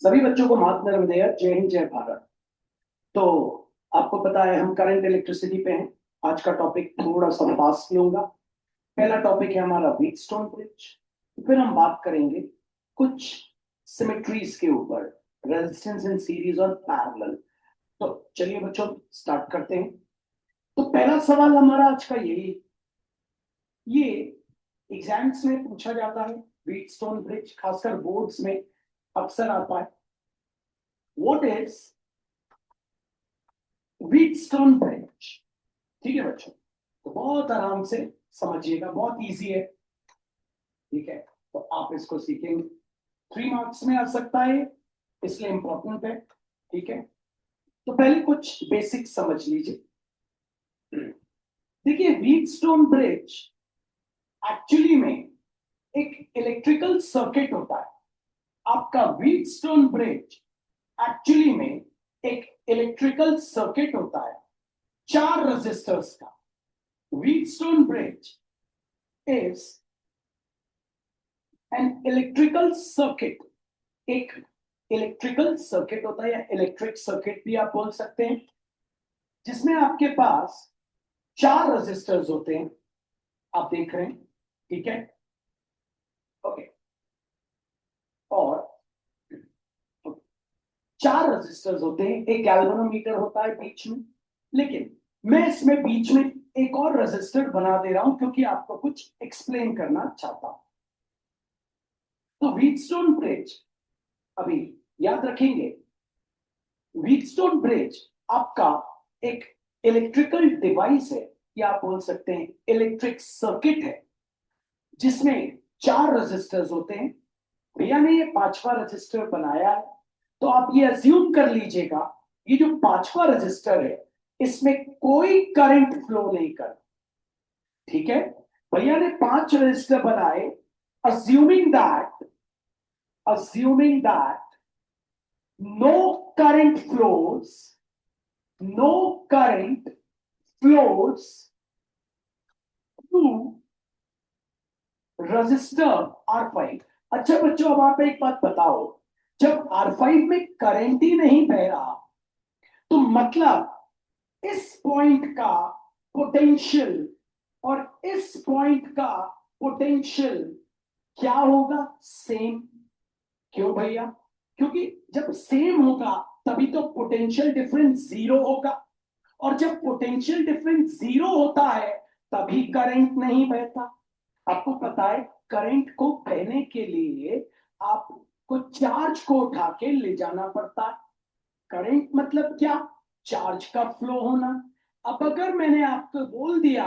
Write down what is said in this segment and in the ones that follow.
सभी बच्चों को मात नर्मदेय, जय हिंद जय भारत। तो आपको पता है हम करंट इलेक्ट्रिसिटी पे हैं। आज का टॉपिक थोड़ा सा फास्ट लूंगा। पहला टॉपिक है हमारा व्हीटस्टोन ब्रिज। फिर हम बात करेंगे कुछ सिमेट्रीज के ऊपर, रेजिस्टेंस इन सीरीज और पैरेलल। तो चलिए बच्चों स्टार्ट करते हैं। तो पहला सवाल हमारा आज का यही, ये एग्जाम्स में पूछा जाता है। व्हीटस्टोन ब्रिज खासकर बोर्ड्स में अक्सर आता है। What is Wheatstone bridge? ठीक है बच्चों, तो बहुत आराम से समझिएगा, बहुत इजी है। ठीक है, तो आप इसको सीखेंगे, 3 मार्क्स में आ सकता है, इसलिए इंपॉर्टेंट है। ठीक है, तो पहले कुछ बेसिक समझ लीजिए। देखिए, व्हीटस्टोन ब्रिज एक्चुअली में एक इलेक्ट्रिकल सर्किट होता है। आपका व्हीटस्टोन ब्रिज एक्चुअली में एक इलेक्ट्रिकल सर्किट होता है, 4 रेजिस्टर्स का। Wheatstone bridge is an electrical circuit. एक इलेक्ट्रिकल सर्किट होता है या इलेक्ट्रिक सर्किट भी आप बोल सकते हैं, जिसमें आपके पास 4 रेजिस्टर्स होते हैं। आप देख रहे हैं, ठीक है, ओके। और 4 रेजिस्टर्स होते हैं, एक गैल्वेनोमीटर होता है बीच में। लेकिन मैं इसमें बीच में एक और रेजिस्टर बना दे रहा हूं क्योंकि आपको कुछ एक्सप्लेन करना चाहता हूं। तो व्हीटस्टोन ब्रिज, अभी याद रखेंगे, व्हीटस्टोन ब्रिज आपका एक इलेक्ट्रिकल डिवाइस है या आप बोल सकते हैं इलेक्ट्रिक सर्किट है, जिसमें 4 रेजिस्टर्स होते हैं। भैया ने ये 5वां रजिस्टर बनाया है, तो आप ये अज्यूम कर लीजिएगा ये जो 5वां रजिस्टर है इसमें कोई करंट फ्लो नहीं कर। ठीक है, भैया ने 5 रजिस्टर बनाए, assuming that no current flows, no current flows through register R5। अच्छा बच्चों, अब आप एक बात बताओ, जब R5 में करंट ही नहीं बह रहा तो मतलब इस पॉइंट का पोटेंशियल और इस पॉइंट का पोटेंशियल क्या होगा? सेम। क्यों भैया? क्योंकि जब सेम होगा तभी तो पोटेंशियल डिफरेंस 0 होगा, और जब पोटेंशियल डिफरेंस 0 होता है तभी करंट नहीं बहता। आपको पता है करंट को बहने के लिए आपको चार्ज को उठा के ले जाना पड़ता है। करंट मतलब क्या? चार्ज का फ्लो होना। अब अगर मैंने आपको बोल दिया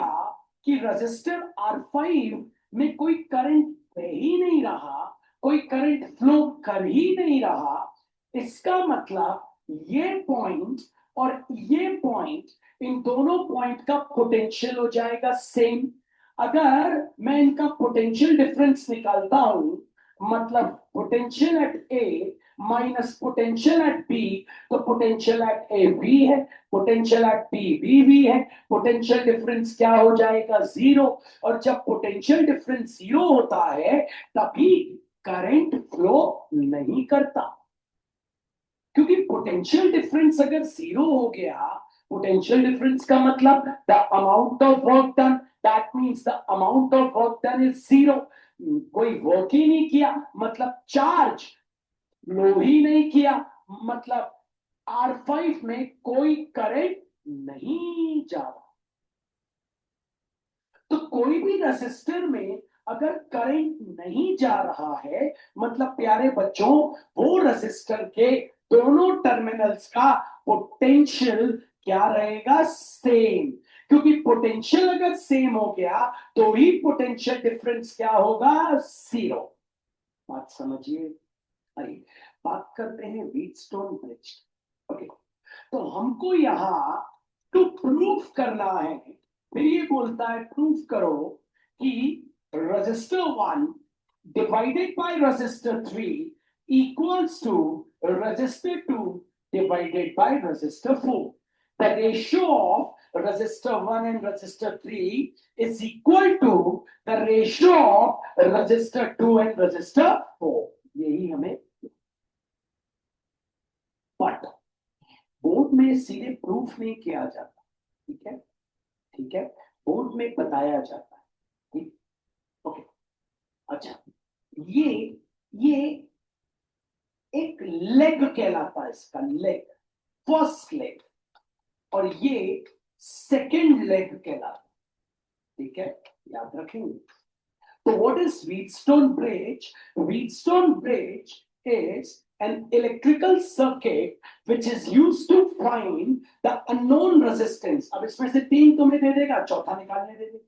कि रजिस्टर R5 में कोई करंट बह ही नहीं रहा, कोई करंट फ्लो कर ही नहीं रहा, इसका मतलब ये पॉइंट और ये पॉइंट, इन दोनों पॉइंट का पोटेंशियल हो जाएगा सेम। अगर मैं इनका पोटेंशियल डिफरेंस निकालता हूं, मतलब potential at A minus potential at B, तो पोटेंशियल एट ए बी है, पोटेंशियल एट बी भी है, पोटेंशियल डिफरेंस क्या हो जाएगा? 0। और जब पोटेंशियल डिफरेंस 0 होता है तभी करंट फ्लो नहीं करता, क्योंकि पोटेंशियल डिफरेंस अगर 0 हो गया, पोटेंशियल डिफरेंस का मतलब the amount of work done, that means the amount of work done is 0। कोई वर्क ही नहीं किया मतलब चार्ज फ्लो ही नहीं किया, मतलब R5 में कोई करंट नहीं जा रहा। तो कोई भी रेसिस्टर में अगर करंट नहीं जा रहा है, मतलब प्यारे बच्चों वो रेसिस्टर के दोनों टर्मिनल्स का पोटेंशियल क्या रहेगा? सेम। क्योंकि पोटेंशियल अगर सेम हो गया तो ही पोटेंशियल डिफरेंस क्या होगा? 0। बात समझिए। आइए बात करते हैं व्हीटस्टोन ब्रिज। ओके, तो हमको यहां टू प्रूव करना है, फिर ये बोलता है प्रूव करो कि register 1 divided by register 3 equals to register 2 divided by register 4। The ratio of register 1 and register 3 is equal to the ratio of resistor 2 and resistor 4। यही हमें में सीधे प्रूफ नहीं किया जाता, ठीक है, ठीक है, बोर्ड में बताया जाता है, ठीक, ओके। अच्छा, ये एक लेग कहलाता है, इसका लेग, फर्स्ट लेग, और ये सेकंड लेग कहलाता है, ठीक है, याद रखेंगे। So what is Wheatstone bridge? Wheatstone bridge is an electrical circuit which is used to find the unknown resistance. अब इसमें से 3 तुम्हें दे देगा, चौथा निकालने दे देगा।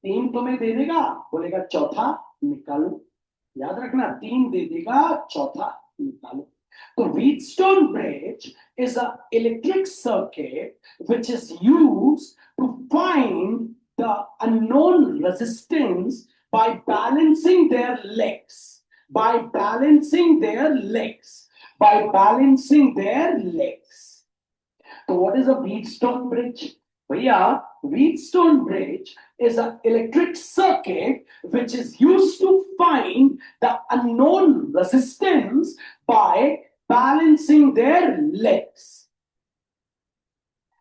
3 तुम्हें दे देगा, बोलेगा चौथा निकालो। याद रखना, 3 दे देगा, चौथा निकालो। तो Wheatstone bridge is an electric circuit which is used to find the unknown resistance by balancing their legs, by balancing their legs, by balancing their legs. So what is a Wheatstone bridge? भैया, Wheatstone bridge is an electric circuit which is used to find the unknown resistance by balancing their legs.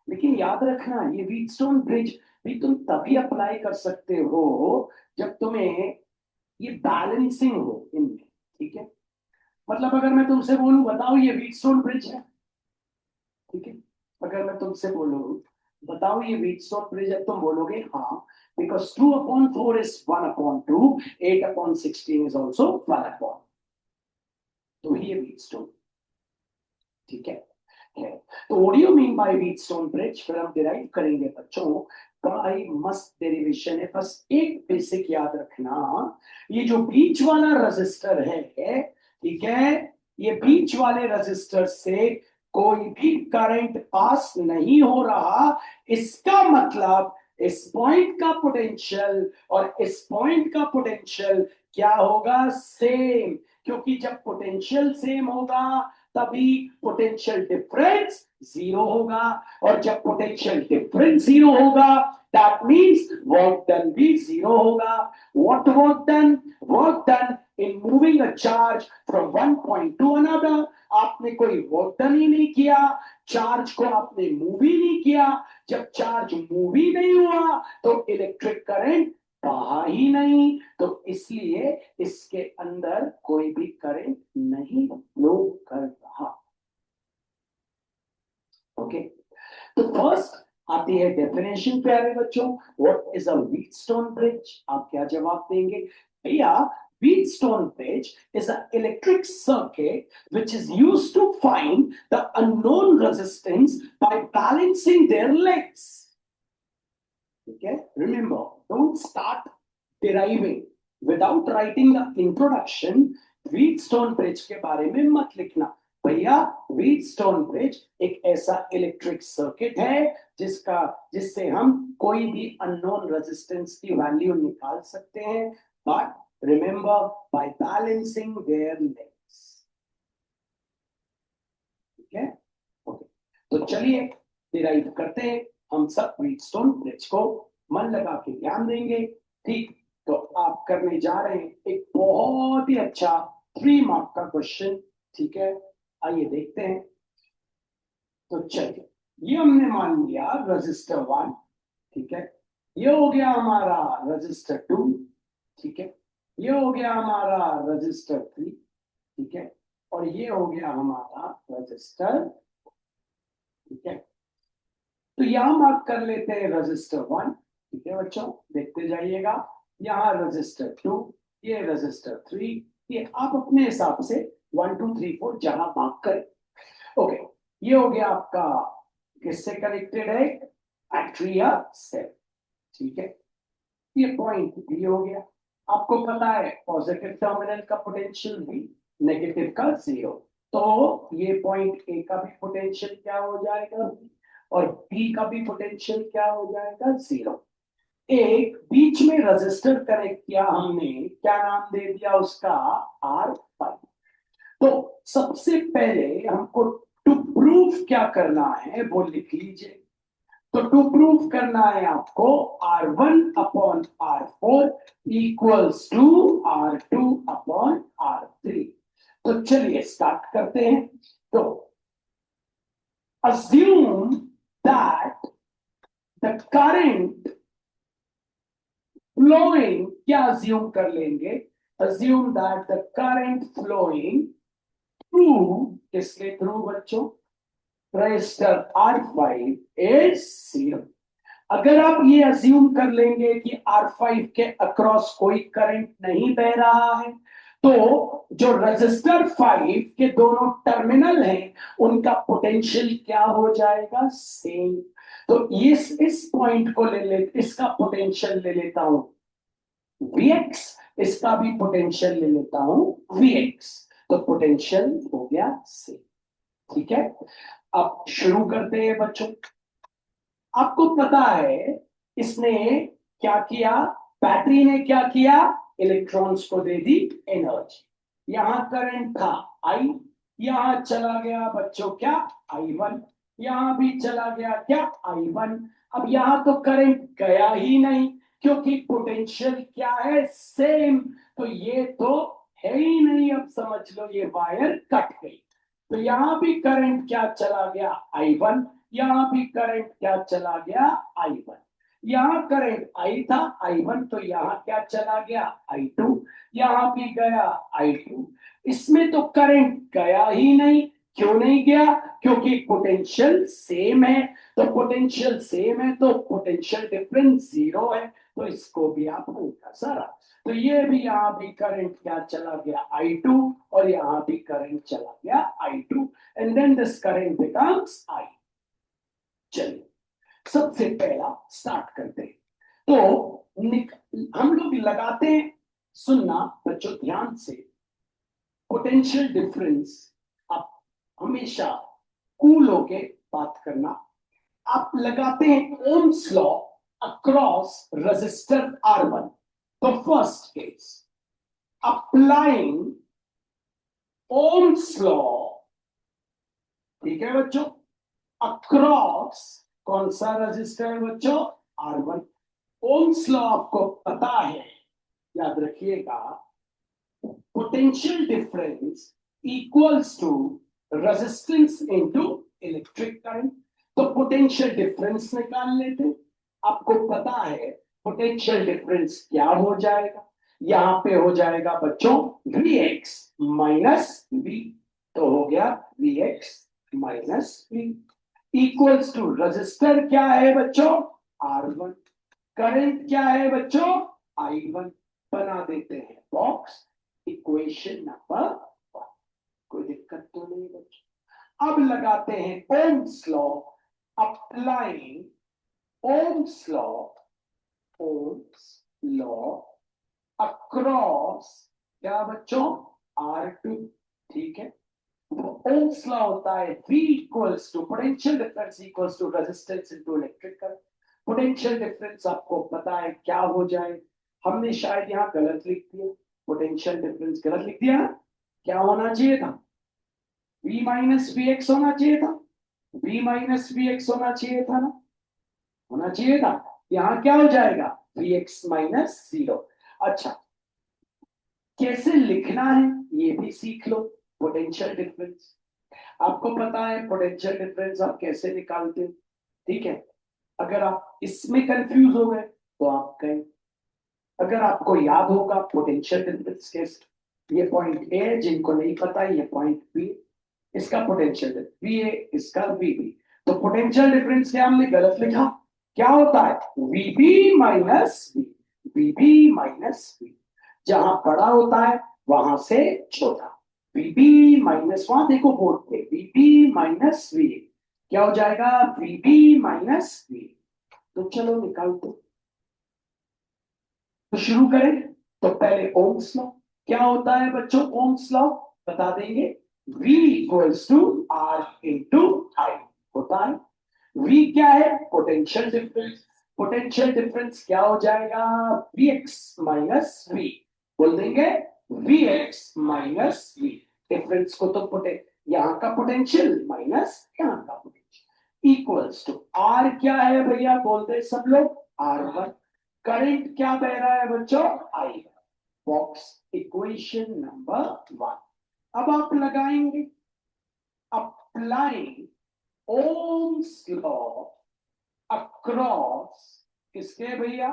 लेकिन याद रखना, ये Wheatstone bridge भी तुम तभी apply कर सकते हो जब तुम्हें ये बैलेंसिंग हो इनमें, ठीक है। मतलब अगर मैं तुमसे बोलूं, बताओ ये Wheatstone ब्रिज है, ठीक है, अगर मैं तुमसे बोलूं बताओ ये Wheatstone ब्रिज है, तुम बोलोगे हाँ, बिकॉज 2/4 is 1/2, 8/16 is also 1/, तो ये Wheatstone, ठीक है। तो what do you mean by Wheatstone bridge? फिर हम डिराइव करेंगे बच्चों, बड़ी मस्त डेरिवेशन है, बस एक बेसिक याद रखना, ये जो बीच वाला रजिस्टर है, ठीक है, ये बीच वाले रजिस्टर से कोई भी करंट पास नहीं हो रहा, इसका मतलब इस पॉइंट का पोटेंशियल और इस पॉइंट का पोटेंशियल क्या होगा, सेम, क्योंकि जब पोटेंशियल सेम होगा तभी पोटेंशियल डिफरेंस 0 होगा, और जब पोटेंशियल डिफरेंस 0 होगा that means work done भी 0 होगा। What work done? Work done in moving a charge from one point to another. आपने कोई वर्क डन ही नहीं किया, चार्ज को आपने मूव ही नहीं किया, जब चार्ज मूव ही नहीं हुआ तो इलेक्ट्रिक करंट बहा ही नहीं, तो इसलिए इसके अंदर कोई भी करंट नहीं फ्लो कर रहा, ओके। तो फर्स्ट आती है डेफिनेशन प्यारे बच्चों, what is a Wheatstone bridge? आप क्या जवाब देंगे? भैया, Wheatstone bridge is an electric circuit which is used to find the unknown resistance by balancing their legs. Okay, remember, don't start deriving without writing the introduction. Wheatstone bridge के बारे में मत लिखना भैया। Wheatstone bridge एक ऐसा electric circuit है जिससे हम कोई भी अननोन रेजिस्टेंस की वैल्यू निकाल सकते हैं, but remember by balancing their legs, ठीक है, ओके। तो चलिए डिराइव करते हैं हम सब Wheatstone ब्रिज को, मन लगा के ध्यान देंगे, ठीक। तो आप करने जा रहे हैं एक बहुत ही अच्छा 3 मार्क का क्वेश्चन, ठीक है, आइए देखते हैं। तो चलिए, ये हमने मान लिया रजिस्टर 1, ठीक है, ये हो गया हमारा रजिस्टर 2, ठीक है, ये हो गया हमारा रजिस्टर 3, ठीक है, और ये हो गया हमारा रजिस्टर, ठीक है। तो यहां मार्क कर लेते हैं रजिस्टर 1, ठीक है बच्चों, देखते जाइएगा, यहाँ रजिस्टर 2, ये रजिस्टर 3, ये आप अपने हिसाब से 1 2 3 4 जहां मार्क करें, ओके। ये हो गया आपका किससे कनेक्टेड है, बैटरी से, ठीक है, ये पॉइंट भी हो गया, आपको पता है पॉजिटिव टर्मिनल का पोटेंशियल भी, नेगेटिव का 0, तो ये पॉइंट ए का भी पोटेंशियल क्या हो जाएगा, और बी का भी पोटेंशियल क्या हो जाएगा, 0। एक बीच में रजिस्टर कनेक्ट किया हमने, क्या नाम दे दिया उसका, R5। तो सबसे पहले हमको टू प्रूफ क्या करना है वो लिख लीजिए। तो टू प्रूफ करना है आपको R1/R4 इक्वल्स टू R2/R3। तो चलिए स्टार्ट करते हैं। तो assume that the current flowing, क्या assume कर लेंगे, assume that the current flowing through, किसके थ्रू बच्चों, रजिस्टर R5 is 0। अगर आप ये अज्यूम कर लेंगे कि R5 के अक्रॉस कोई करंट नहीं बह रहा है, तो जो रजिस्टर 5 के दोनों टर्मिनल हैं उनका पोटेंशियल क्या हो जाएगा, सेम। तो इस पॉइंट को ले ले, इसका पोटेंशियल ले लेता हूं Vx, इसका भी पोटेंशियल ले लेता हूं Vx, तो पोटेंशियल हो गया सेम। ठीक है, अब शुरू करते हैं बच्चों। आपको पता है इसने क्या किया, बैटरी ने क्या किया, इलेक्ट्रॉन्स को दे दी एनर्जी। यहां करंट था I, यहां चला गया बच्चों क्या, I1, यहां भी चला गया क्या, I1। अब यहां तो करंट गया ही नहीं क्योंकि पोटेंशियल क्या है, सेम। तो ये तो है ही नहीं, अब समझ लो ये वायर कट गई। तो यहां भी करंट क्या चला गया, I1, यहां भी करंट क्या चला गया, I1। यहां करंट I था, I1, तो यहां क्या चला गया, I2, यहां भी गया I2। इसमें तो करंट गया ही नहीं, क्यों नहीं गया, क्योंकि पोटेंशियल सेम है। तो पोटेंशियल सेम है तो पोटेंशियल डिफरेंस 0 है, तो इसको भी आप उल्टा सारा। तो ये भी यहां भी करंट क्या चला गया, I2, और यहां भी करंट चला गया I2, and then this current becomes I। चलिए सबसे पहला स्टार्ट करते हैं। तो हम लोग लगाते हैं, सुनना बच्चों ध्यान से, पोटेंशियल डिफरेंस आप हमेशा कूल होके बात करना। आप लगाते हैं ohms law across register R1। तो first case, applying Ohm's law, ठीक है बच्चों, अक्रॉस कौन सा रजिस्टर है बच्चों, R1। ओम्स लॉ आपको पता है, याद रखिएगा, potential difference equals to resistance into electric current. तो पोटेंशियल डिफरेंस निकाल लेते। आपको पता है पोटेंशियल डिफरेंस क्या हो जाएगा, यहां पे हो जाएगा बच्चों Vx माइनस V। तो हो गया Vx minus V equals to register क्या है बच्चों, R1, करंट क्या है बच्चों, I1। बना देते हैं बॉक्स, इक्वेशन नंबर 1। कोई दिक्कत तो नहीं बच्चों। अब लगाते हैं Ohm's law, applying Ohm's law, ohms law across क्या बच्चों, R2। ठीक है, ओम्स लॉ होता है V equals to potential difference equals to resistance into electric current. Potential difference आपको पता है क्या हो जाए, हमने शायद यहां गलत लिख दिया, पोटेंशियल डिफरेंस गलत लिख दिया ना, क्या होना चाहिए था, V माइनस वी एक्स होना चाहिए था, V माइनस वी एक्स होना चाहिए था ना, होना चाहिए था। यहां क्या हो जाएगा, Vx माइनस 0। अच्छा, कैसे लिखना है ये भी सीख लो, पोटेंशियल डिफरेंस आपको पता है, पोटेंशियल डिफरेंस आप कैसे निकालते हो। ठीक है, अगर आप इसमें कंफ्यूज हो गए तो आप कहें, अगर आपको याद होगा पोटेंशियल डिफरेंस कैसे, ये पॉइंट ए है, जिनको नहीं पता ये पॉइंट बी, इसका पोटेंशियल बी ए, इसका वी बी। तो पोटेंशियल डिफरेंस क्या हमने गलत लिखा, क्या होता है VB minus V, VB minus V. जहां बड़ा होता है वहां से छोटा, वीबी माइनस, वहां देखो बोर्ड पे वीबी माइनस वी, क्या हो जाएगा वीबी माइनस वी। तो चलो निकालते, तो शुरू करें। तो पहले ओम्स लॉ क्या होता है बच्चों, ओम्स लॉ बता देंगे, V equals to R into I होता है। V क्या है, पोटेंशियल डिफरेंस, पोटेंशियल डिफरेंस क्या हो जाएगा, Vx माइनस V, बोल देंगे Vx माइनस V। डिफरेंस को तो यहाँ का पोटेंशियल माइनस यहाँ का पोटेंशियल इक्वल्स टू R क्या है भैया, बोलते सब लोग R1, करंट क्या बह रहा है बच्चों, I। Box, equation number 1। अब आप लगाएंगे, अप्लाइंग ओम्स लॉ अक्रॉस किसके भैया,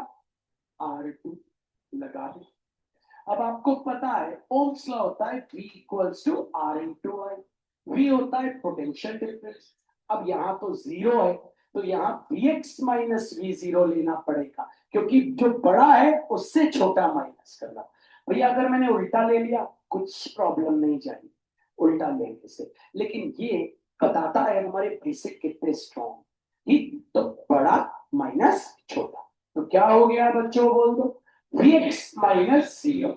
R2 लगा दे। अब आपको पता है ओम्स लॉ होता है V equals to R into I, V होता है पोटेंशियल डिफरेंस। अब यहाँ तो जीरो है तो यहाँ Vx माइनस V0 लेना पड़ेगा, क्योंकि जो बड़ा है उससे छोटा माइनस करना। भैया अगर मैंने उल्टा ले लिया कुछ प्रॉब्लम नहीं जाएगी उल्टा लेने से, लेकिन ये बताता है हमारे बेसिक कितने स्ट्रॉन्ग। ठीक, तो बड़ा माइनस छोटा, तो क्या हो गया बच्चों बोल दो, Vx माइनस 0।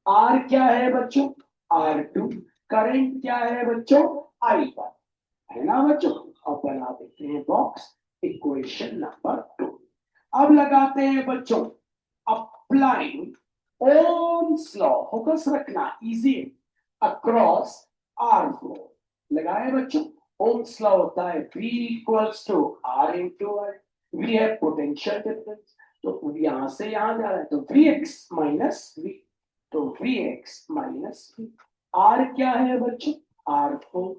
R क्या है बच्चों, R2। करंट क्या है बच्चों, I1, है ना बच्चों। अब बना देते हैं बॉक्स, इक्वेशन नंबर 2। अब लगाते हैं बच्चों अप्लाइंग ओम्स लॉ, फोकस रखना इजी, अक्रॉस R4 लगाए बच्चों। ओम्स लॉ होता है V equals to R into I, V है पोटेंशियल डिफरेंस, तो यहां से यहां जा रहा है तो Vx माइनस V, तो Vx माइनस V। R क्या है बच्चों, R4।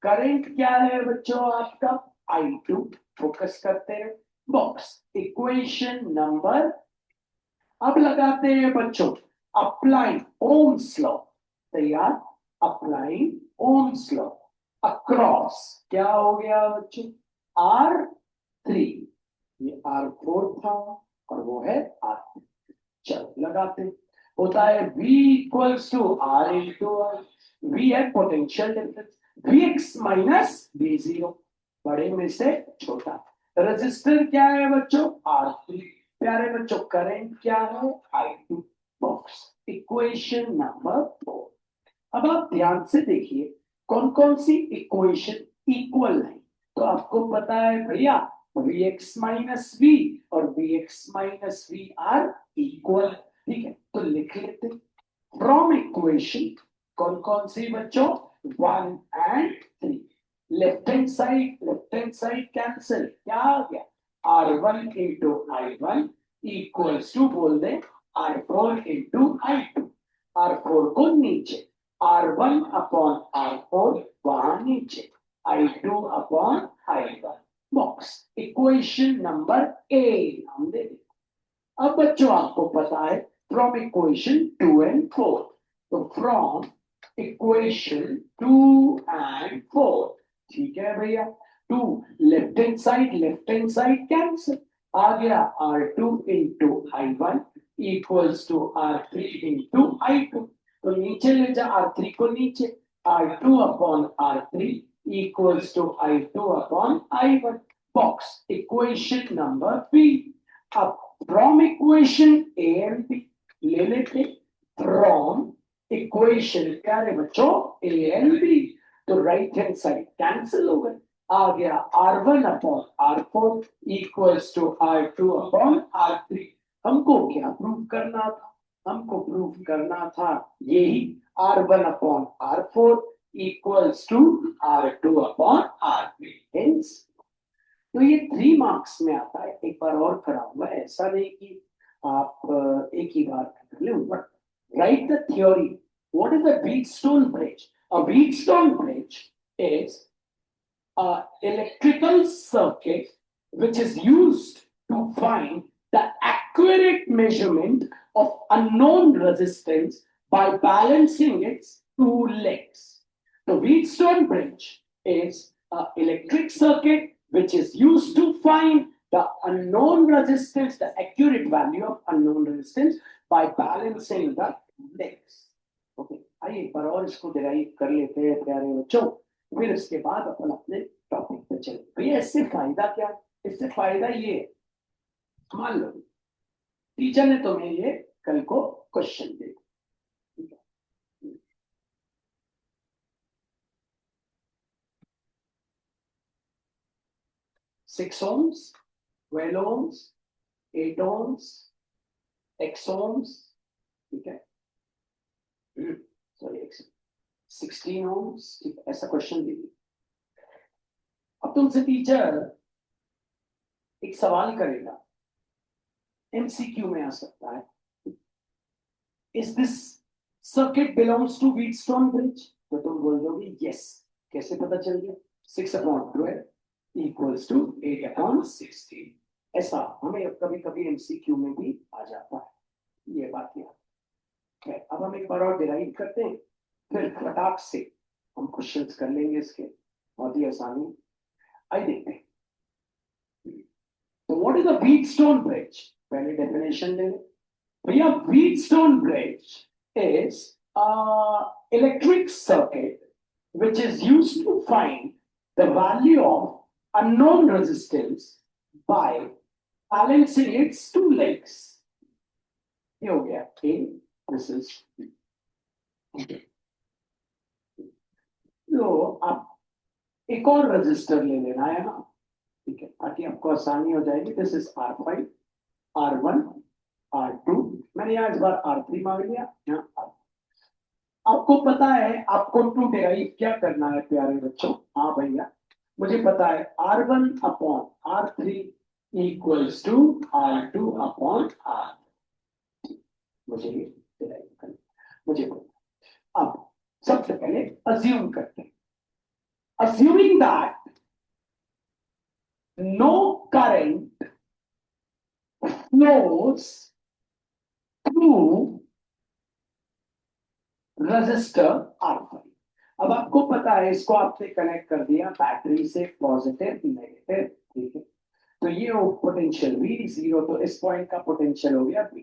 करंट क्या है बच्चों आपका I2, फोकस करते हैं बॉक्स, इक्वेशन नंबर। अब लगाते हैं बच्चों अप्लाइंग ओम्स लॉ, तैयार, अप्लाइंग ओम्स लॉ अक्रॉस, क्या हो गया बच्चों, R3, ये R4 था और वो है R3। चलो लगाते, होता है V equals to R into I, V है potential difference, Vx minus V0, बड़े में से छोटा। रेजिस्टर क्या है बच्चों, R3। प्यारे बच्चों करंट क्या है, I2। Box, equation number 4। अब आप ध्यान से देखिए कौन कौन सी इक्वेशन इक्वल है। तो आपको पता है भैया Vx माइनस V और Vx minus V are equal, ठीक है, तो लिख लेते फ्रॉम इक्वेशन कौन कौन सी बच्चों, 1 and 3। Left hand side cancel, क्या आ गया, R1 into I1 equals to बोल दे R4 इंटू I2। R4 को नीचे, R1 अपॉन R4 वहां नीचे, I2 upon I1। Box, equation number A हम दे दें। अब बच्चों आपको पता है फ्रॉम इक्वेशन 2 एंड 4, तो फ्रॉम इक्वेशन 2 एंड 4, ठीक है भैया। 2 लेफ्ट हैंड साइड कैंसिल, आ गया R2 into I1 equals to R3 into I2, तो नीचे ले जा R3 को नीचे, R2 upon R3 equals to I2 upon I1। Box, equation number B. अब from equation A and B ले लेते, फ्रॉम इक्वेशन क्या है बच्चों, ए एंड बी, तो राइट हैंड साइड कैंसिल हो गए, आ गया R1 upon R4 equals to R2 upon R3। हमको क्या प्रूव करना था, हमको प्रूव करना था यही, R1 upon R4 equals to R2 upon R3। Hence तो ये 3 मार्क्स में आता है, एक बार और कराऊंगा, ऐसा नहीं कि आप एक ही बार कर ले, but right the theory. What is the Wheatstone bridge, a Wheatstone bridge is a electrical circuit which is used to find the accurate measurement of unknown resistance by balancing its two legs. The Wheatstone bridge is an electric circuit which is used to find the unknown resistance, the accurate value of unknown resistance by balancing the legs. Okay, आइए एक बार और इसको derive कर लेते हैं प्यारे बच्चों, फिर इसके बाद अपन अपने टॉपिक पे चले। भैया इससे फायदा क्या, इससे फायदा ये, मान लो टीचर ने तुम्हें ये कल को क्वेश्चन दे, 6 ohms, 12 ohms, 8 ohms, X ohms, ठीक है, सॉरी 16 ohms, ऐसा क्वेश्चन दीजिए। अब तुमसे टीचर एक सवाल करेगा, एमसीक्यू में आ सकता है, is this circuit belongs to Wheatstone bridge, तो तुम बोल दोगे यस। कैसे पता चल गया, 6/12 इक्वल्स टू 8/16। ऐसा हमें कभी कभी एमसीक्यू में भी आ जाता है, ये बात याद है। अब हम एक बार और डिराइव करते हैं, फिर फटाक से हम क्वेश्चंस कर लेंगे इसके, बहुत ही आसानी। आइए देखते हैं। तो what is a Wheatstone bridge? पहले डेफिनेशन ले लें भैया। Wheatstone bridge is electric circuit which is used to find the value of unknown resistance by balancing its two legs. ये हो गया A, this is तो आप एक और रजिस्टर ले लेना है ना, ठीक है, ताकि आपको आसानी हो जाएगी। This is R5, R1, R2, मैंने यहाँ इस बार R3 मांग लिया, यहाँ आपको पता है आपको टू डिराइव क्या करना है प्यारे बच्चों। हाँ भैया, मुझे पता है R1 upon R3 equals to R2 upon R, मुझे डिराइव करना, मुझे पता। अब सबसे पहले अज्यूम करते हैं, assuming that no current flows through register R5। अब आपको पता है इसको आपने कनेक्ट कर दिया बैटरी से, पॉजिटिव नेगेटिव, ठीक है। तो ये हो पोटेंशियल V0, तो इस पॉइंट का पोटेंशियल हो गया V,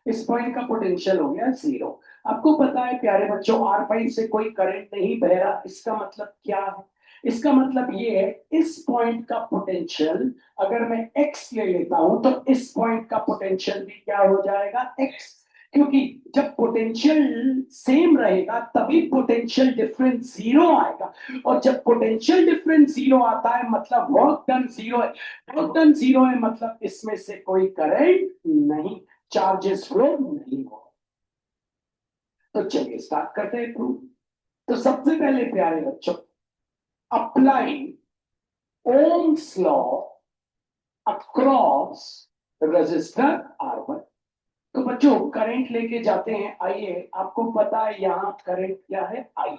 इस पॉइंट का पोटेंशियल हो गया 0। आपको पता है प्यारे बच्चों R5 से कोई करंट नहीं बह रहा, इसका मतलब क्या है? इसका मतलब ये है इस पॉइंट का पोटेंशियल अगर मैं x ले लेता हूं तो इस पॉइंट का पोटेंशियल भी क्या हो जाएगा x, क्योंकि जब पोटेंशियल सेम रहेगा तभी पोटेंशियल डिफरेंस 0 आएगा, और जब पोटेंशियल डिफरेंस 0 आता है मतलब वर्क डन 0 है, वर्क डन 0 है मतलब इसमें से कोई करंट नहीं, चार्जेस फ्लो नहीं हो। तो चलिए स्टार्ट करते हैं प्रूफ। तो सबसे पहले प्यारे बच्चों, applying Ohm's law across register R1। तो बच्चों करंट लेके जाते हैं, आइए आपको पता है यहाँ करंट क्या है I,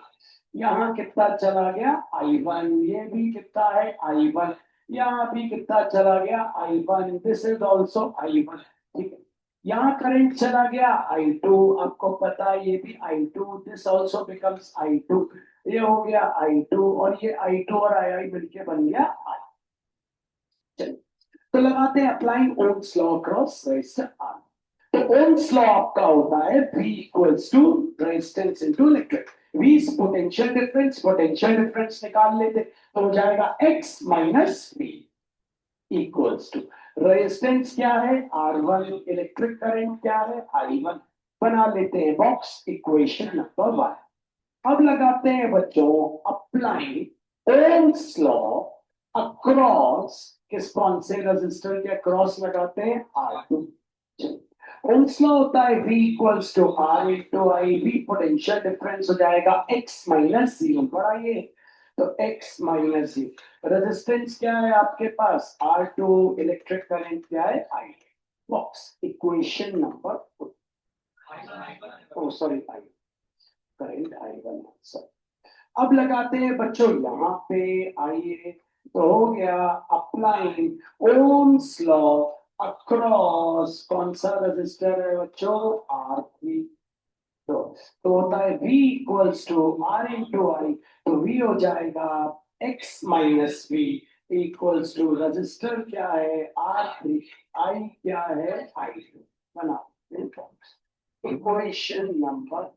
यहाँ कितना चला गया I1, ये भी कितना है I1, यहाँ भी कितना चला गया I1, this is also I1, ठीक है। यहाँ करंट चला गया I2, आपको पता है ये भी I2, this also becomes I2, ये हो गया I2 और ये I2 और I मिलके बन गया I। चलिए तो लगाते हैं applying Ohm's law across register R। तो ओम्स लॉ आपका होता है V equals to resistance into electric, V potential difference, potential difference निकाल लेते तो हो जाएगा X minus V equals to resistance क्या है R1, इलेक्ट्रिक करंट क्या है I1, बना लेते हैं बॉक्स, इक्वेशन नंबर 1। अब लगाते हैं बच्चों अप्लाइंग ओम्स लॉ अक्रॉस, किस कौन से रजिस्टर के अक्रॉस लगाते हैं R2। ओम्स लॉ होता है V equals to R into I, V potential difference हो जाएगा X माइनस 0, बढ़ाइए तो X माइनस 0, रेजिस्टेंस क्या है आपके पास R2, इलेक्ट्रिक करंट क्या है I, box equation number, oh sorry I, current I1 sir. अब लगाते हैं बच्चों यहाँ पे, आइए तो हो गया अप्लाइंग ओम्स लॉ अक्रॉस कौन सा रजिस्टर है बच्चों R3। तो होता है V equals to R into I, तो V हो जाएगा X minus V equals to register क्या है R3, I क्या है I2, बना इक्वेशन नंबर।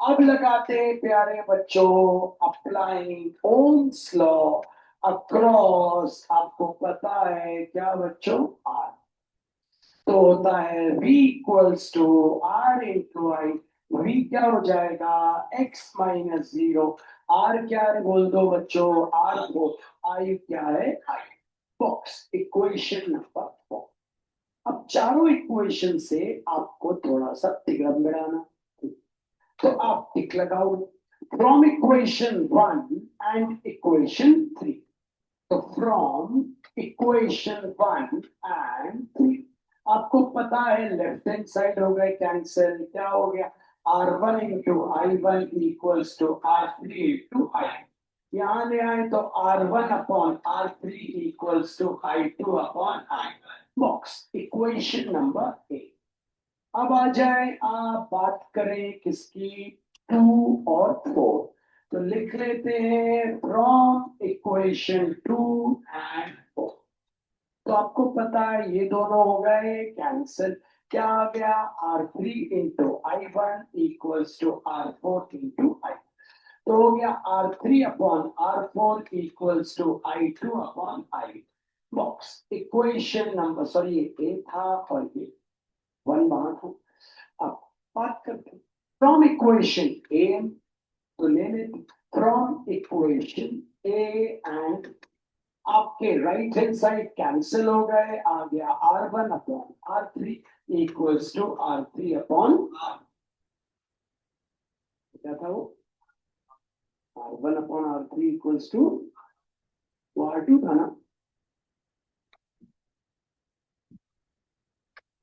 अब लगाते हैं प्यारे बच्चों अप्लाइंग ओम्स लॉ अक्रॉस, आपको पता है क्या बच्चों R, तो होता है V equals to R into I, V क्या हो जाएगा X माइनस 0, R क्या है बोल दो बच्चों R को, I क्या है I, बॉक्स इक्वेशन नंबर 4। अब चारों इक्वेशन से आपको थोड़ा सा तिगड़ना, तो आप टिक लगाओ फ्रॉम इक्वेशन 1 एंड इक्वेशन 3। तो फ्रॉम इक्वेशन 1 एंड 3 आपको पता है लेफ्ट हैंड साइड हो गए कैंसिल, क्या हो गया R1 into I1 equals to R3 into I, यहां ले आए तो R1/R3 equals to I2/I1 box equation number 8। अब आ जाए, आप बात करें किसकी, 2 और 4। तो लिख लेते हैं फ्रॉम इक्वेशन 2 एंड 4। तो आपको पता है ये दोनों हो गए कैंसिल। क्या आ गया, R3/I1 इक्वल्स टू R4/I। तो हो गया R3/R4 equals to I2/I। Box equation number, sorry ये ए था और ये 1 वहां था। अब बात करते हैं फ्रॉम इक्वेशन ए, तो ले लेते फ्रॉम इक्वेशन ए एंड आपके राइट हैंड साइड कैंसिल हो गए, आ गया R1/R3 इक्वल्स टू R3/R। क्या था वो, R1/R3 इक्वल्स टू R2 था ना,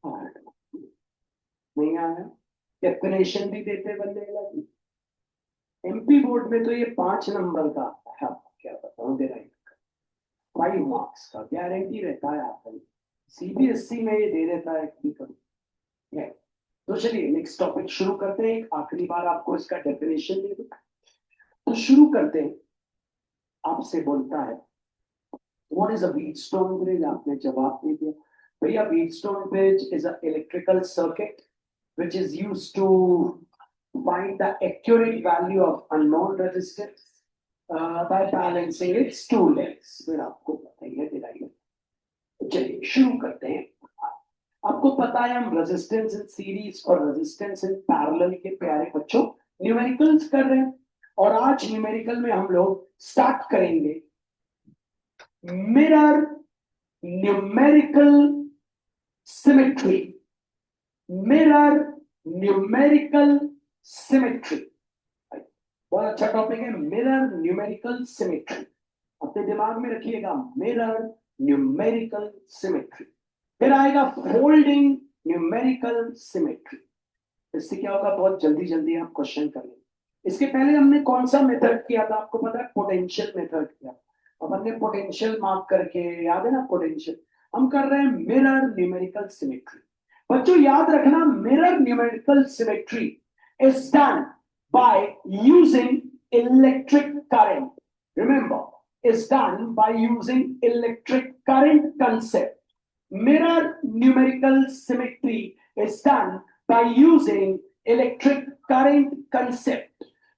R2 नहीं आया। डेफिनेशन भी देते बंदे लगे। एमपी बोर्ड में तो ये 5 नंबर का आता है, आपको क्या बताऊं, दे रहा 5 मार्क्स का गारंटी रहता है आपका। सीबीएसई में ये दे देता है कभी कभी। तो चलिए नेक्स्ट टॉपिक शुरू करते हैं। एक आखिरी बार आपको इसका डेफिनेशन दे दूं, तो शुरू करते हैं। आपसे बोलता है what is a Wheatstone bridge, आपने जवाब दे दिया भैया Wheatstone bridge is a electrical circuit which is used to find the accurate value of unknown resistance by balancing its two legs। फिर आपको पता ही है डिराइव। चलिए शुरू करते हैं। आपको पता है हम रेजिस्टेंस इन सीरीज और रेजिस्टेंस इन पैरेलल के प्यारे बच्चों न्यूमेरिकल्स कर रहे हैं, और आज न्यूमेरिकल में हम लोग स्टार्ट करेंगे mirror numerical symmetry. Mirror numerical symmetry बहुत अच्छा टॉपिक है, मिरर न्यूमेरिकल सिमेट्री। अपने दिमाग में रखिएगा, मिरर न्यूमेरिकल सिमेट्री। फिर आएगा फोल्डिंग न्यूमेरिकल सिमेट्री। इससे क्या होगा, बहुत जल्दी जल्दी आप क्वेश्चन करेंगे। इसके पहले हमने कौन सा मेथड किया था, आपको पता है, पोटेंशियल मेथड किया। अब हमने पोटेंशियल मार्क करके, याद है ना पोटेंशियल। हम कर रहे हैं मिरर न्यूमेरिकल सिमेट्री। बच्चों याद रखना, mirror numerical symmetry is done by using electric current. Remember, is done by using electric current concept. Mirror numerical symmetry is done by using electric current concept.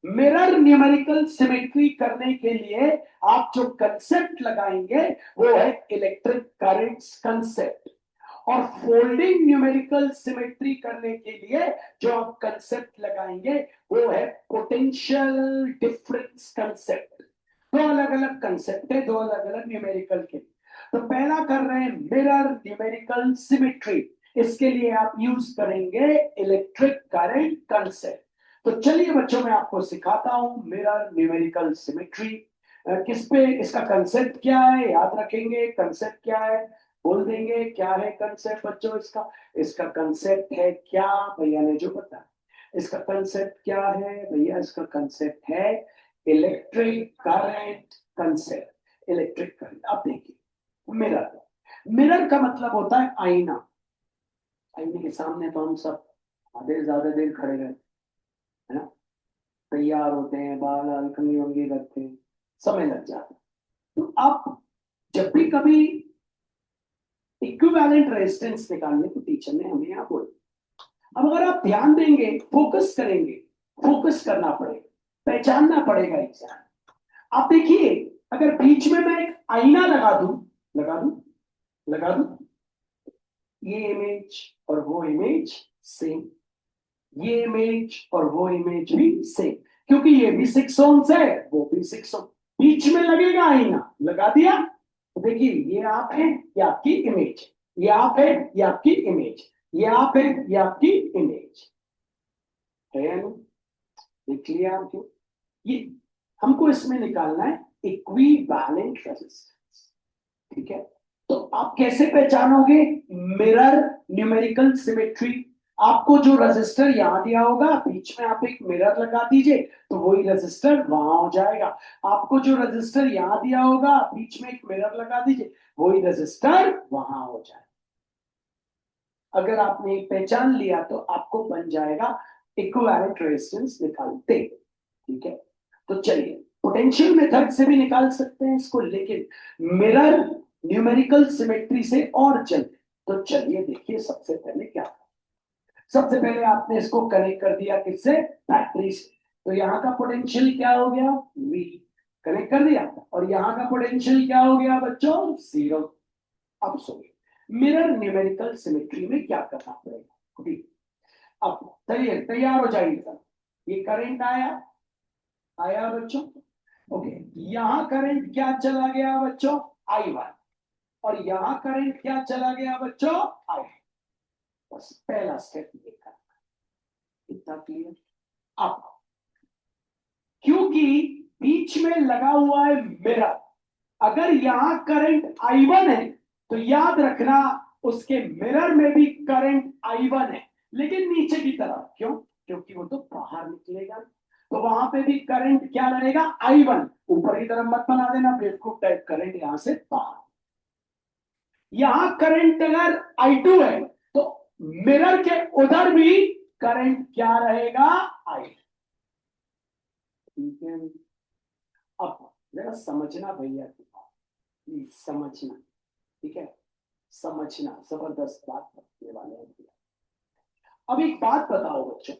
Mirror numerical symmetry करने के लिए आप जो concept लगाएंगे वो है electric currents concept, और folding numerical symmetry करने के लिए जो आप कंसेप्ट लगाएंगे वो है पोटेंशियल डिफरेंस कंसेप्ट। दो अलग अलग कंसेप्ट है, दो अलग अलग न्यूमेरिकल के। तो पहला कर रहे हैं मिरर न्यूमेरिकल सिमेट्री, इसके लिए आप यूज करेंगे इलेक्ट्रिक करंट कंसेप्ट। तो चलिए बच्चों मैं आपको सिखाता हूं मिरर न्यूमेरिकल सिमेट्री किस पे, इसका कंसेप्ट क्या है, याद रखेंगे कंसेप्ट क्या है, बोल देंगे क्या है कंसेप्ट बच्चों इसका। इसका कंसेप्ट है क्या, भैया ने जो बताया। इसका कंसेप्ट क्या है भैया, इसका कंसेप्ट है electric current concept. Electric current, अब देखिए मिरर, मिरर का मतलब होता है आईना। आईने के सामने तो हम सब आधे ज्यादा देर खड़े रहते है ना, तैयार होते हैं, बाल अलकनी वंगी करते हैं, समय लग जाता है। तो आप जब भी कभी इक्विवेलेंट रेजिस्टेंस निकालने तो टीचर ने हमें यहाँ बोला। अब अगर आप ध्यान देंगे, फोकस करेंगे, फोकस करना पड़ेगा, पहचानना पड़ेगा एग्जाम। आप देखिए, अगर बीच में मैं एक आईना लगा दूं, लगा दूं, लगा दूं, ये इमेज और वो इमेज सेम, ये इमेज और वो इमेज भी सेम, क्योंकि ये भी 6 ohms है, वो भी 6 ohms। बीच में लगेगा आईना, लगा दिया, तो देखिए ये आप है, ये आपकी इमेज, ये आप है, ये आपकी इमेज, ये आप है, ये आपकी इमेज है। देख लिया आपको, ये हमको इसमें निकालना है इक्विवेलेंट रेजिस्टेंस। ठीक है, तो आप कैसे पहचानोगे मिरर न्यूमेरिकल सिमेट्री, आपको जो रजिस्टर यहां दिया होगा बीच में आप एक मिरर लगा दीजिए तो वही रजिस्टर वहां हो जाएगा। आपको जो रजिस्टर यहां दिया होगा बीच में एक मिरर लगा दीजिए वही रजिस्टर वहां हो जाएगा। अगर आपने पहचान लिया तो आपको बन जाएगा इक्विवेलेंट रेजिस्टेंस निकालते। ठीक है, तो चलिए पोटेंशियल मेथड से भी निकाल सकते हैं इसको, लेकिन मिरर न्यूमेरिकल सिमेट्री से और जल्दी। तो चलिए देखिए सबसे पहले क्या, सबसे पहले आपने इसको कनेक्ट कर दिया किससे, बैटरी से। तो यहाँ का पोटेंशियल क्या हो गया, V कनेक्ट कर दिया, और यहाँ का पोटेंशियल क्या हो गया बच्चों, 0। अब सुनिए मिरर न्यूमेरिकल सिमेट्री में क्या करना पड़ेगा। ठीक, अब चलिए तैयार हो जाइएगा। ये करंट आया, आया बच्चों, ओके। यहां करंट क्या चला गया बच्चों, I1, और यहां करंट क्या चला गया बच्चों, I। बस पहला स्टेप ये करना, इतना क्लियर। अब क्योंकि बीच में लगा हुआ है मिरर, अगर यहां करंट I1 है तो याद रखना उसके मिरर में भी करंट I1 है, लेकिन नीचे की तरफ। क्यों, क्योंकि वो तो बाहर निकलेगा, तो वहां पे भी करंट क्या रहेगा, I1। ऊपर की तरफ मत बना देना बेवकूफ टाइप, करंट यहां से बाहर। यहां करंट अगर I2 है तो मिरर के उधर भी करंट क्या रहेगा, I। ठीक है, अब जरा समझना भैया की बात, प्लीज समझना। ठीक है, समझना, जबरदस्त बात करने वाले हैं। अब एक बात बताओ बच्चों,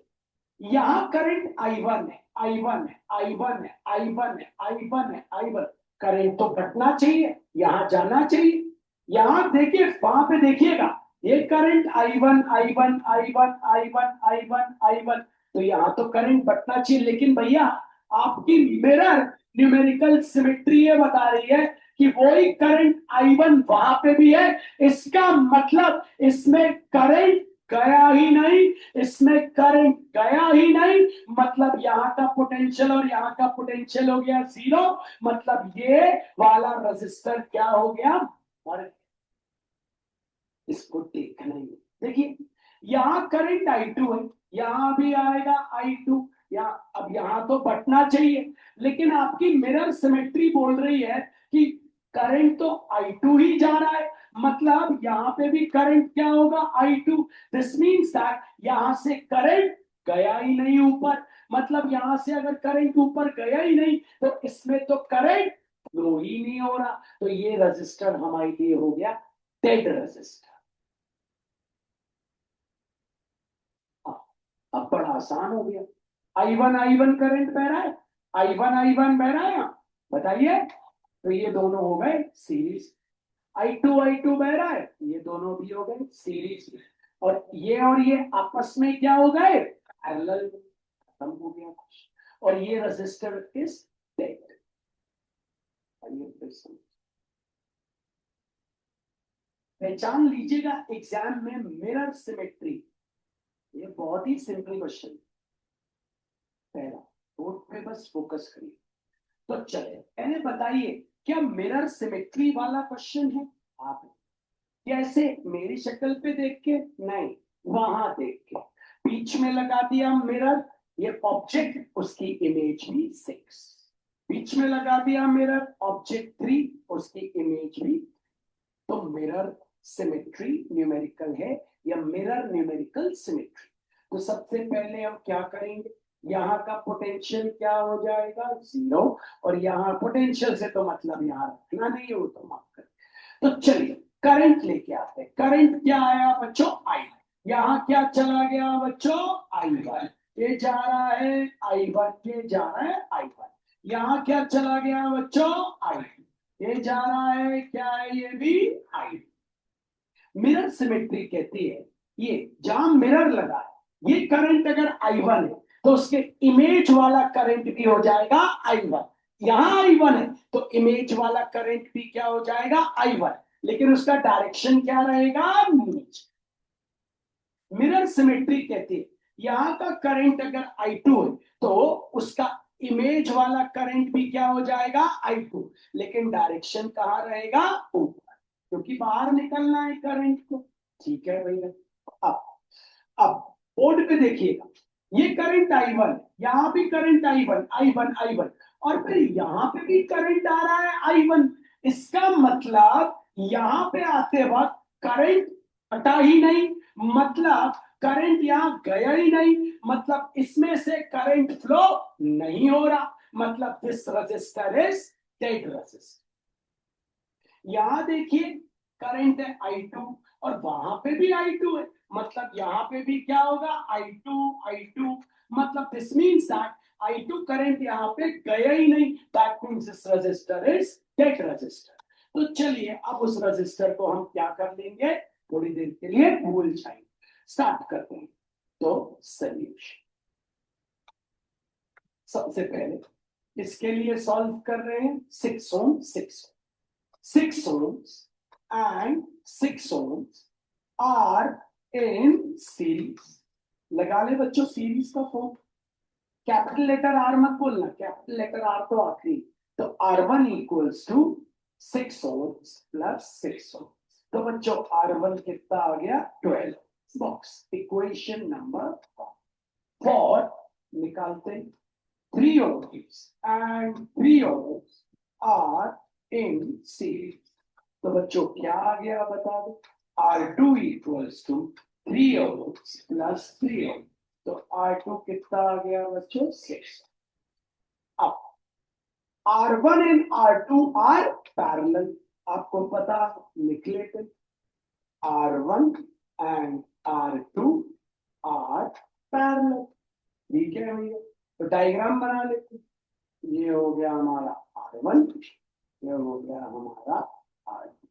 यहां करंट I1 है, I1 है, I1 है, I1 है, I1 है, I1। करंट तो घटना चाहिए, यहां जाना चाहिए। यहां देखिए, वहां पे देखिएगा ये current I1 I1 I1 I1 I1 I1, तो यहां तो करंट बटना चाहिए। लेकिन भैया आपकी मिरर न्यूमेरिकल सिमेट्री ये बता रही है कि वही करंट I1 वहां पे भी है। इसका मतलब इसमें करंट गया ही नहीं, इसमें करंट गया ही नहीं, मतलब यहां का पोटेंशियल और यहां का पोटेंशियल हो गया 0। मतलब ये वाला रजिस्टर क्या हो गया, मर गया। इसको देखना ही, देखिए यहां करंट I2 है, यहां भी आएगा I2। यहाँ अब यहां तो बटना चाहिए, लेकिन आपकी मिरर सिमेट्री बोल रही है कि करंट तो I2 ही जा रहा है, मतलब यहां पे भी करंट क्या होगा, I2। दिस मीन्स दैट यहां से करंट गया ही नहीं ऊपर, मतलब यहां से अगर करंट ऊपर गया ही नहीं तो इसमें तो करंट फ्लो ही नहीं हो रहा। तो ये रजिस्टर हमारे लिए हो गया डेड रजिस्टर। अब बड़ा आसान हो गया, I1 करंट बह रहा है, I1 बह रहा है यहाँ, बताइए। तो ये दोनों हो गए सीरीज। I2 बह रहा है, ये दोनों भी हो गए सीरीज। और ये आपस में क्या हो गए, पैरेलल, खत्म हो गया कुछ। और ये रजिस्टर इज डेड। पहचान लीजिएगा एग्जाम में मिरर सिमेट्री, ये बहुत ही सिंपल क्वेश्चन। पहला बोर्ड पे बस फोकस करिए। तो चले पहले बताइए, क्या मिरर सिमेट्री वाला क्वेश्चन है, आप कैसे, मेरी शक्ल पे देख के नहीं, वहां देख के, बीच में लगा दिया मिरर, ये ऑब्जेक्ट उसकी इमेज भी 6, बीच में लगा दिया मिरर ऑब्जेक्ट 3 उसकी इमेज भी। तो मिरर सिमेट्री न्यूमेरिकल है या मिरर न्यूमेरिकल सिमेट्री। तो सबसे पहले हम क्या करेंगे, यहाँ का पोटेंशियल क्या हो जाएगा 0, और यहाँ पोटेंशियल से तो मतलब यहाँ रखना नहीं हो तो माफ कर। तो चलिए करंट लेके आते हैं। करंट क्या आया बच्चों, I। यहाँ क्या चला गया बच्चों, I1। ये जा रहा है I1, ये जा रहा है I1। यहाँ क्या चला गया बच्चों, I। ये जा रहा है, क्या है, ये भी I। मिरर सिमेट्री कहती है ये जहां मिरर लगा है, ये करंट अगर I1 है तो उसके इमेज वाला करंट भी हो जाएगा I1। यहां I1 है तो इमेज वाला करंट भी क्या हो जाएगा I1, लेकिन उसका डायरेक्शन क्या रहेगा, नीचे। मिरर सिमेट्री कहती है यहां का करंट अगर I2 है तो उसका इमेज वाला करंट भी क्या हो जाएगा I2, लेकिन डायरेक्शन कहां रहेगा, ऊपर, क्योंकि बाहर निकलना है करंट को। ठीक है भैया, अब बोर्ड पे देखिएगा, ये करंट I1, यहां भी करंट I1 I1 I1, और फिर यहां पे भी करंट आ रहा है I1। इसका मतलब यहां पे आते वक्त करंट हटा ही नहीं, मतलब करंट यहां गया ही नहीं, मतलब इसमें से करंट फ्लो नहीं हो रहा, मतलब this register is dead register. यहां देखिए करंट है I2 और वहां पे भी I2 है, मतलब यहां पे भी क्या होगा I2 I2, मतलब this means that I2 current यहां पे गया ही नहीं, that means this register is dead register. तो चलिए अब उस रजिस्टर को हम क्या कर लेंगे, थोड़ी देर के लिए भूल जाएंगे, स्टार्ट करते हैं। तो सॉल्यूशन, सबसे पहले इसके लिए सॉल्व कर रहे हैं 6 ओम 6 ohms and 6 ohms are in series। लगा ले बच्चों सीरीज का फॉर्म, कैपिटल लेटर आर मत बोलना, कैपिटल लेटर आर तो आखिरी। तो R1 equals to 6 ohms plus 6 ohms, तो बच्चों R1 कितना आ गया 12। बॉक्स इक्वेशन नंबर 4 निकालते हैं। 3 ohms and 3 ohms are in series, तो बच्चों क्या आ गया बता दो, R2 equals to 3 ohms plus 3 ohms, तो R2 कितना आ गया बच्चों 6। अब R1 and R2 are parallel, आपको पता, लिख लेते, R1 and R2 are parallel, ठीक है भैया। तो डायग्राम बना लेते, ये हो गया हमारा R1, ये हो गया हमारा R2।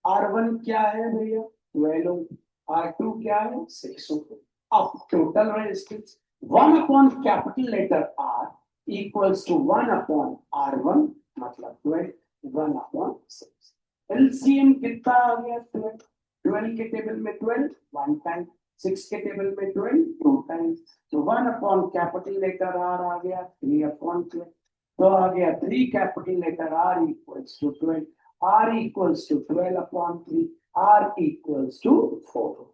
R1 क्या है भैया 12 ओम, R2 क्या है 6 ओम। अब total resistance 1 upon capital letter R equals to 1 upon R1, मतलब 12, 1 अपॉन 6। एलसीएम कितना आ गया 12, 12 के टेबल में 12 वन टाइम, 6 के टेबल में 12 टू टाइम्स, तो 1 अपॉन कैपिटल लेटर R आ गया 3 अपॉन 12, तो आ गया 3 capital letter R equals to 12, R equals to 12 upon 3, R equals to 4।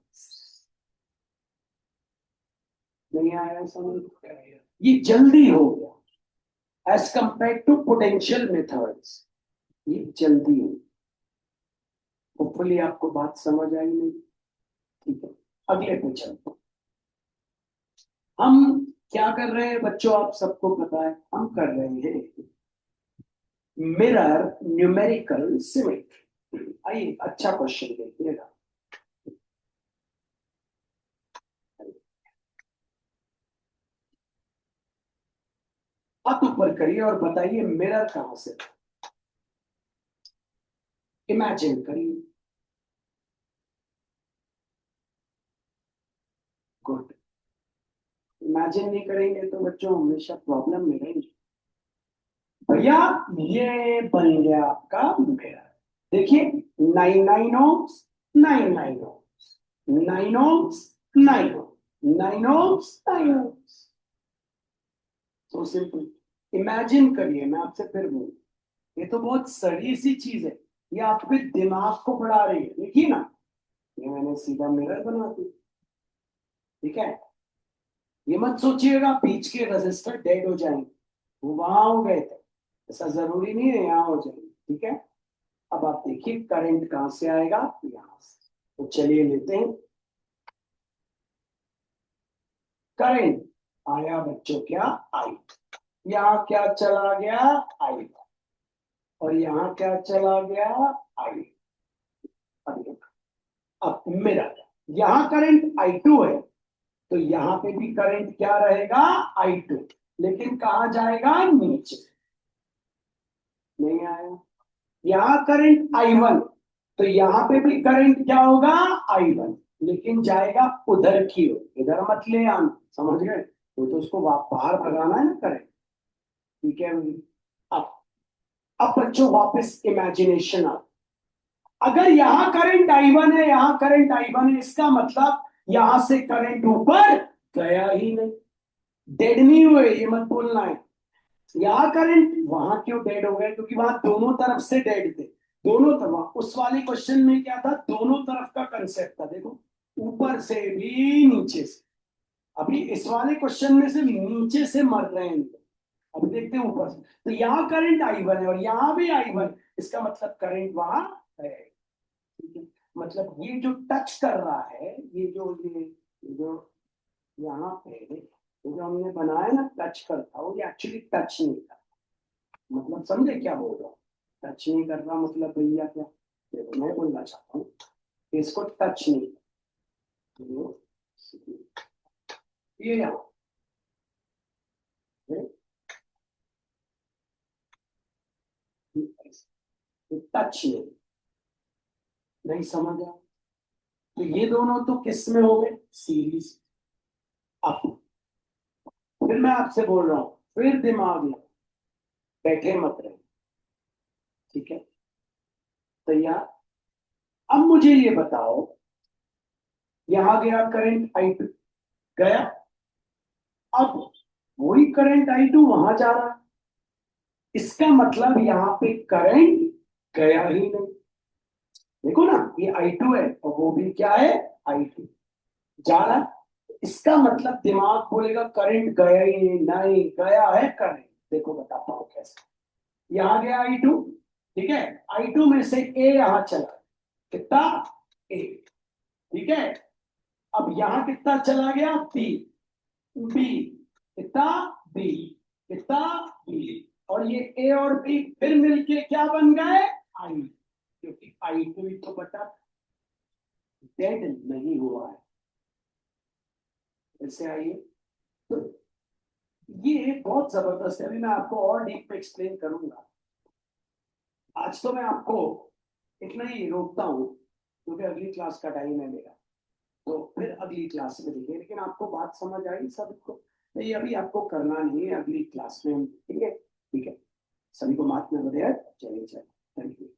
नहीं आया समझ, ये जल्दी हो गया as compared to potential methods, ये जल्दी हो। होपफुली आपको बात समझ आई नहीं, ठीक है। अगले पे चलते हैं। हम क्या कर रहे हैं बच्चों, आप सबको पता है हम कर रहे हैं मिरर न्यूमेरिकल सिमेट्री। आइए अच्छा क्वेश्चन देखिएगा, हाथ ऊपर करिए और बताइए मिरर कहां से, इमेजिन करिए। गुड, इमेजिन नहीं करेंगे तो बच्चों हमेशा प्रॉब्लम में रहेंगे। भैया ये बन गया आपका मिरर, देखिए 9 9 ohms 9 9 ohms 9 ohms 9 ohms 9 ohms, so simple. Imagine करिए, मैं आपसे फिर बोलूं, ये तो बहुत सड़ी सी चीज है, ये आपके दिमाग को बढ़ा रही है, देखिए ना, ये मैंने सीधा मिरर बना दिया, ठीक है। ये मत सोचिएगा बीच के रजिस्टर डेड हो जाएंगे, वो वहां हो गए थे, ऐसा जरूरी नहीं है यहाँ हो जाएंगे, ठीक है। अब आप देखिए करंट कहां से आएगा, यहां से, तो चलिए लेते हैं करंट। आया बच्चों क्या आई, यहाँ क्या चला गया आई, और यहाँ क्या चला गया आई। अब मेरा यहाँ करंट I2 है, तो यहाँ पे भी करंट क्या रहेगा I2, लेकिन कहा जाएगा नीचे, नहीं आया। यहाँ करंट I1, तो यहाँ पे भी करंट क्या होगा I1, लेकिन जाएगा उधर की ओर, इधर मत ले आना, समझ गए, तो उसको बाहर भगाना है ना करंट, ठीक है। अब अब बच्चों वापस इमेजिनेशन आ, अगर यहाँ करंट I1 है, यहाँ करंट I1 है, इसका मतलब यहां से करंट ऊपर गया ही नहीं, डेड नहीं हुए, ये मत बोलना है। यहाँ करंट वहां क्यों डेड हो गए, क्योंकि वहां दोनों तरफ से डेड थे, दोनों तरफ। उस वाले क्वेश्चन में क्या था, दोनों तरफ का कंसेप्ट था, देखो ऊपर से भी नीचे से। अभी इस वाले क्वेश्चन में सिर्फ नीचे से मर रहे हैं लोग। अभी देखते हैं ऊपर से। तो यहाँ करंट I1 है और यहाँ भी I1, इसका मतलब करंट वहां है। ठीक है, मतलब ये जो टच कर रहा है, ये जो यहाँ पे ये जो हमने बनाया ना टच करता, वो ये एक्चुअली टच नहीं कर रहा। मतलब समझे क्या बोल रहा हूँ? टच नहीं कर रहा मतलब भैया क्या, देखो मैं बोलना चाहता हूँ इसको टच नहीं ये यहाँ टच नहीं समझ आया। तो ये दोनों तो किस में हो गए, सीरीज। अब फिर मैं आपसे बोल रहा हूं, फिर दिमाग में बैठे मत रहे। ठीक है, तैयार? अब मुझे ये बताओ, यहां गया करंट I2 गया, अब वही करंट I2 वहां जा रहा है, इसका मतलब यहां पे करंट गया ही नहीं। देखो ना, ये I2 है और वो भी क्या है, I2 जा रहा है। इसका मतलब दिमाग बोलेगा करंट गया ही नहीं, नहीं गया है करंट। देखो बताता हूं कैसे। यहां गया I2, ठीक है, I2 में से A यहां चला, कितना, A, ठीक है। अब यहां कितना चला गया, B, B कितना, B कितना, B, और ये A और B फिर मिलके क्या बन गए, I, क्योंकि I2 ही तो बटा डेड नहीं हुआ है। ऐसे आइए, तो ये बहुत जबरदस्त है। अभी मैं आपको और डीप में एक्सप्लेन करूंगा। आज तो मैं आपको इतना ही रोकता हूँ, क्योंकि अगली क्लास का टाइम है मेरा, तो फिर अगली क्लास में देखेंगे। लेकिन आपको बात समझ आई सबको? नहीं, अभी आपको करना नहीं है, अगली क्लास में। ठीक है, ठीक है, सभी को माफ में बताया। चलिए चलिए, थैंक यू।